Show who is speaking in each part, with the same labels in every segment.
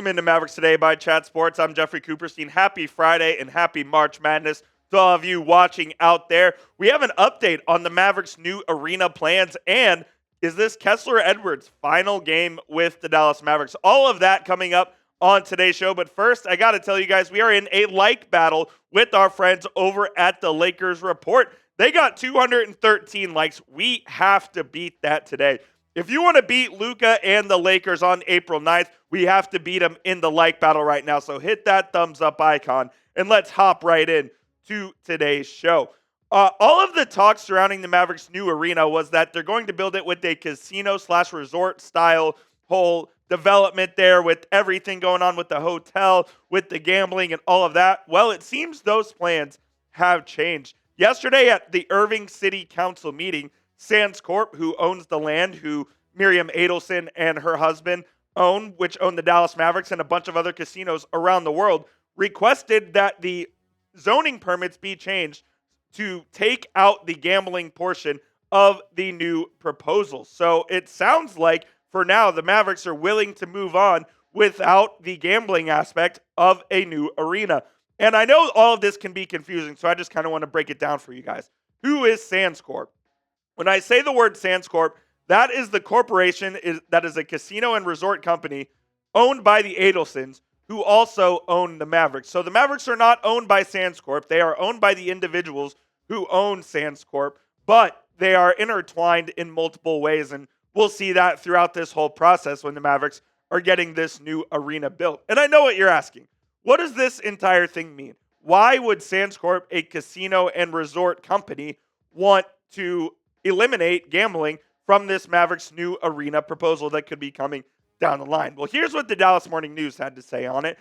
Speaker 1: Welcome into Mavericks Today by Chat Sports. I'm Jeffrey Cooperstein. Happy Friday and happy March Madness to all of you watching out there. We have an update on the Mavericks' new arena plans, and is this Kessler Edwards' final game with the Dallas Mavericks? All of that coming up on today's show. But first, I got to tell you guys, we are in a like battle with our friends over at the Lakers Report. They got 213 likes. We have to beat that today. If you want to beat Luca and the Lakers on April 9th, we have to beat them in the like battle right now. So hit that thumbs up icon and let's hop right in to today's show. All of the talk surrounding the Mavericks' new arena was that they're going to build it with a casino/resort style whole development there, with everything going on with the hotel, with the gambling and all of that. Well, it seems those plans have changed. Yesterday at the Irving City Council meeting, Corp, who owns the land, who Miriam Adelson and her husband own, which own the Dallas Mavericks and a bunch of other casinos around the world, requested that the zoning permits be changed to take out the gambling portion of the new proposal. So it sounds like for now the Mavericks are willing to move on without the gambling aspect of a new arena. And I know all of this can be confusing, so I just kind of want to break it down for you guys. Who is Corp? When I say the word Corp, that is the corporation that is a casino and resort company owned by the Adelsons, who also own the Mavericks. So the Mavericks are not owned by Corp. They are owned by the individuals who own Corp, but they are intertwined in multiple ways, and we'll see that throughout this whole process when the Mavericks are getting this new arena built. And I know what you're asking. What does this entire thing mean? Why would Corp, a casino and resort company, want to eliminate gambling from this Mavericks new arena proposal that could be coming down the line? Well, here's what the Dallas Morning News had to say on it.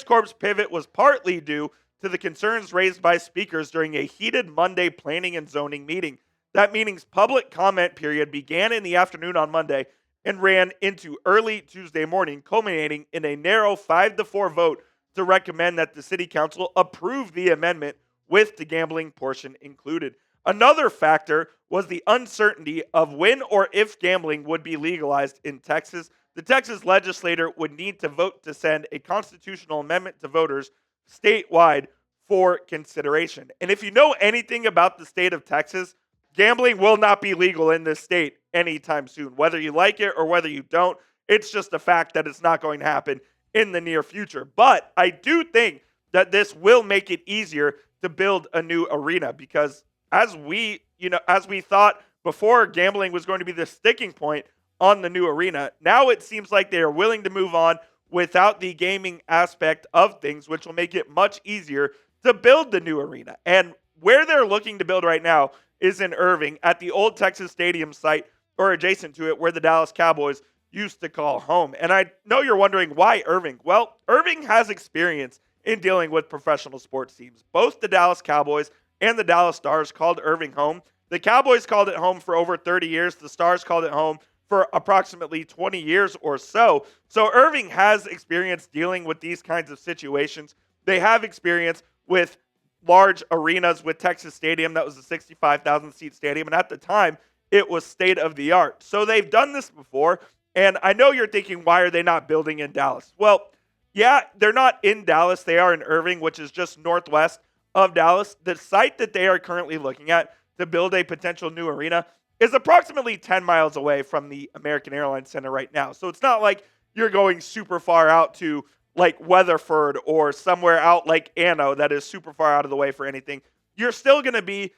Speaker 1: Corp's pivot was partly due to the concerns raised by speakers during a heated Monday planning and zoning meeting. That meeting's public comment period began in the afternoon on Monday and ran into early Tuesday morning, culminating in a narrow 5-4 vote to recommend that the city council approve the amendment with the gambling portion included. Another factor was the uncertainty of when or if gambling would be legalized in Texas. The Texas legislature would need to vote to send a constitutional amendment to voters statewide for consideration. And if you know anything about the state of Texas, gambling will not be legal in this state anytime soon. Whether you like it or whether you don't, it's just a fact that it's not going to happen in the near future. But I do think that this will make it easier to build a new arena, because as we thought before, gambling was going to be the sticking point on the new arena. Now it seems like they are willing to move on without the gaming aspect of things, which will make it much easier to build the new arena. And where they're looking to build right now is in Irving, at the old Texas Stadium site, or adjacent to it, where the Dallas Cowboys used to call home. And I know you're wondering, why Irving? Well, Irving has experience in dealing with professional sports teams. Both the Dallas Cowboys and the Dallas Stars called Irving home. The Cowboys called it home for over 30 years. The Stars called it home for approximately 20 years or so. So Irving has experience dealing with these kinds of situations. They have experience with large arenas, with Texas Stadium. That was a 65,000 seat stadium, and at the time it was state of the art. So they've done this before, and I know you're thinking, why are they not building in Dallas? Well, yeah, they're not in Dallas. They are in Irving, which is just northwest of Dallas. The site that they are currently looking at to build a potential new arena is approximately 10 miles away from the American Airlines Center right now. So it's not like you're going super far out to like Weatherford or somewhere out like Anno that is super far out of the way for anything. You're still going to be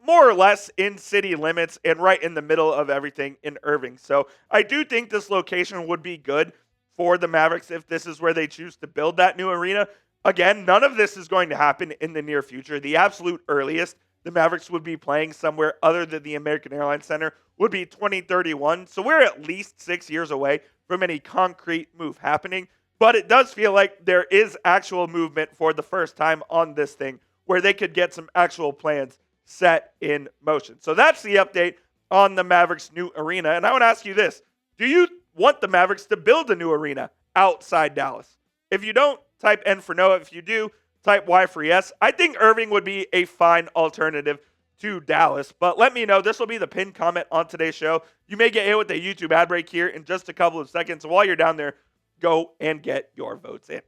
Speaker 1: more or less in city limits and right in the middle of everything in Irving. So I do think this location would be good for the Mavericks if this is where they choose to build that new arena. Again, none of this is going to happen in the near future. The absolute earliest the Mavericks would be playing somewhere other than the American Airlines Center would be 2031. So we're at least 6 years away from any concrete move happening. But it does feel like there is actual movement for the first time on this thing, where they could get some actual plans set in motion. So that's the update on the Mavericks' new arena. And I want to ask you this. Do you want the Mavericks to build a new arena outside Dallas? If you don't, type N for no. If you do, type Y for yes. I think Irving would be a fine alternative to Dallas, but let me know. This will be the pinned comment on today's show. You may get hit with a YouTube ad break here in just a couple of seconds. So while you're down there, Go and get your votes in.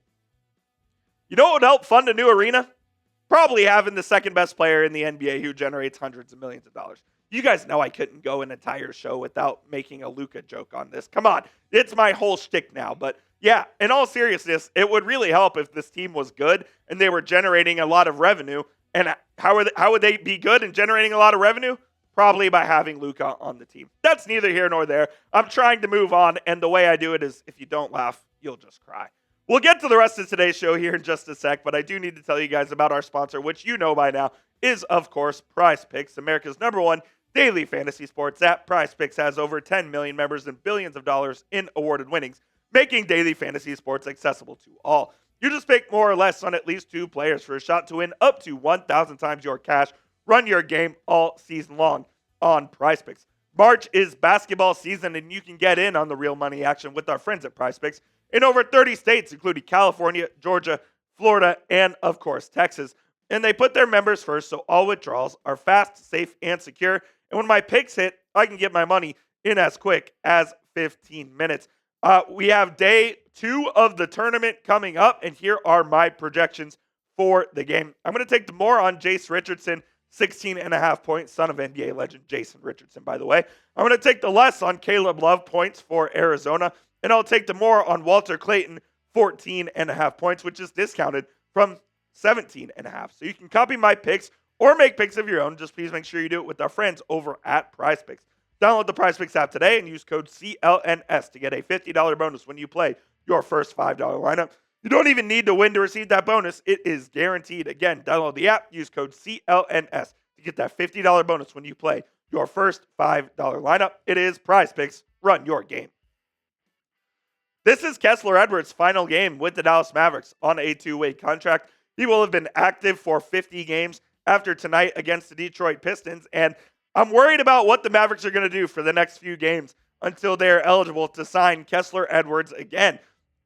Speaker 1: You know what would help fund a new arena? Probably having the second best player in the NBA who generates hundreds of millions of dollars. You guys know I couldn't go an entire show without making a Luca joke on this. Come on. It's my whole shtick now. But yeah, in all seriousness, it would really help if this team was good and they were generating a lot of revenue. And how would they be good and generating a lot of revenue? Probably by having Luca on the team. That's neither here nor there. I'm trying to move on, and the way I do it is if you don't laugh, you'll just cry. We'll get to the rest of today's show here in just a sec, but I do need to tell you guys about our sponsor, which you know by now is, of course, PrizePicks, America's #1 daily fantasy sports app. PrizePicks has over 10 million members and billions of dollars in awarded winnings, making daily fantasy sports accessible to all. You just pick more or less on at least 2 players for a shot to win up to 1,000 times your cash. Run your game all season long on PrizePicks. March is basketball season, and you can get in on the real money action with our friends at PrizePicks in over 30 states, including California, Georgia, Florida, and, of course, Texas. And they put their members first, so all withdrawals are fast, safe, and secure. And when my picks hit, I can get my money in as quick as 15 minutes. We have day 2 of the tournament coming up, and here are my projections for the game. I'm going to take the more on Jace Richardson, 16.5 points, son of NBA legend Jason Richardson, by the way. I'm going to take the less on Caleb Love points for Arizona, and I'll take the more on Walter Clayton, 14.5 points, which is discounted from 17.5. So you can copy my picks or make picks of your own. Just please make sure you do it with our friends over at PrizePicks. Download the PrizePicks app today and use code CLNS to get a $50 bonus when you play your first $5 lineup. You don't even need to win to receive that bonus. It is guaranteed. Again, download the app, use code CLNS to get that $50 bonus when you play your first $5 lineup. It is PrizePicks. Run your game. This is Kesler Edwards' final game with the Dallas Mavericks on a 2-way contract. He will have been active for 50 games after tonight against the Detroit Pistons, and I'm worried about what the Mavericks are going to do for the next few games until they are eligible to sign Kesler Edwards again.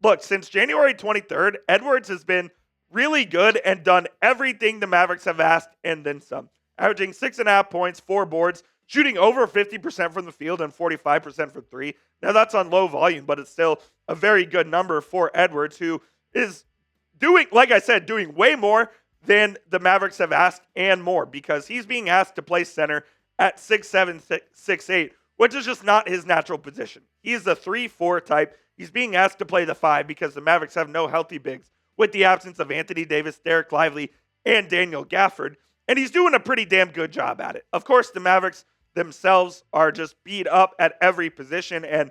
Speaker 1: Look, since January 23rd, Edwards has been really good and done everything the Mavericks have asked and then some. Averaging 6.5 points, 4 boards, shooting over 50% from the field and 45% from 3. Now that's on low volume, but it's still a very good number for Edwards, who is doing, like I said, doing way more than the Mavericks have asked and more, because he's being asked to play center at 6'7", 6'8", which is just not his natural position. He is the 3-4 type. He's being asked to play the 5 because the Mavericks have no healthy bigs with the absence of Anthony Davis, Derek Lively, and Daniel Gafford. And he's doing a pretty damn good job at it. Of course, the Mavericks themselves are just beat up at every position. And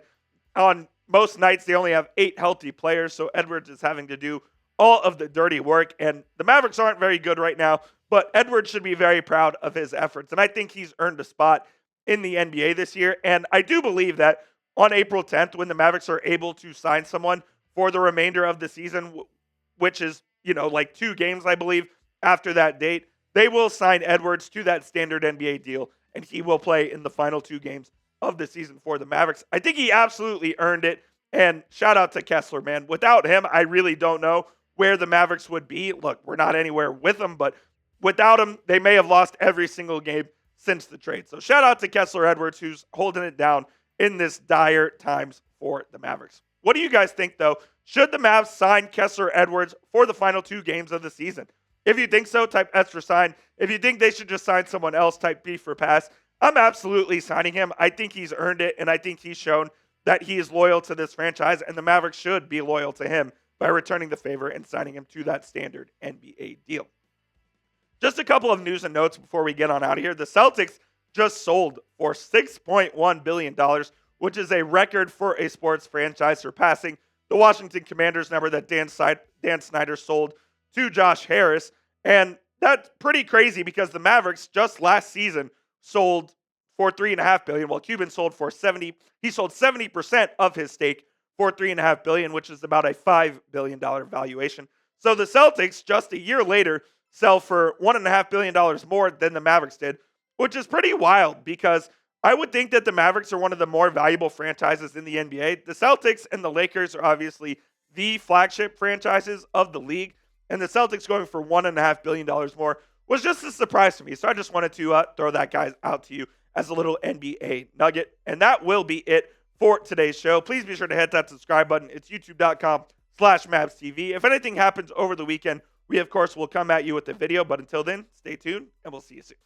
Speaker 1: on most nights, they only have 8 healthy players. So Edwards is having to do all of the dirty work. And the Mavericks aren't very good right now. But Edwards should be very proud of his efforts. And I think he's earned a spot in the NBA this year. And I do believe that on April 10th, when the Mavericks are able to sign someone for the remainder of the season, which is, like 2 games, I believe, after that date, they will sign Edwards to that standard NBA deal, and he will play in the final 2 games of the season for the Mavericks. I think he absolutely earned it, and shout out to Kessler, man. Without him, I really don't know where the Mavericks would be. Look, we're not anywhere with him, but without him, they may have lost every single game since the trade. So shout out to Kesler Edwards, who's holding it down in this dire times for the Mavericks. What do you guys think, though? Should the Mavs sign Kesler Edwards for the final 2 games of the season? If you think so, type S for sign. If you think they should just sign someone else, type B for pass. I'm absolutely signing him. I think he's earned it, and I think he's shown that he is loyal to this franchise, and the Mavericks should be loyal to him by returning the favor and signing him to that standard NBA deal. Just a couple of news and notes before we get on out of here. The Celtics just sold for $6.1 billion, which is a record for a sports franchise, surpassing the Washington Commanders number that Dan Snyder sold to Josh Harris. And that's pretty crazy because the Mavericks just last season sold for $3.5 billion, while Cuban sold for 70. He sold 70% of his stake for $3.5 billion, which is about a $5 billion valuation. So the Celtics, just a year later, sell for $1.5 billion more than the Mavericks did, which is pretty wild because I would think that the Mavericks are one of the more valuable franchises in the NBA. The Celtics and the Lakers are obviously the flagship franchises of the league, and the Celtics going for $1.5 billion more was just a surprise to me. So I just wanted to throw that guy out to you as a little NBA nugget. And that will be it for today's show. Please be sure to hit that subscribe button. It's youtube.com/MavsTV. If anything happens over the weekend, we, of course, will come at you with a video. But until then, stay tuned, and we'll see you soon.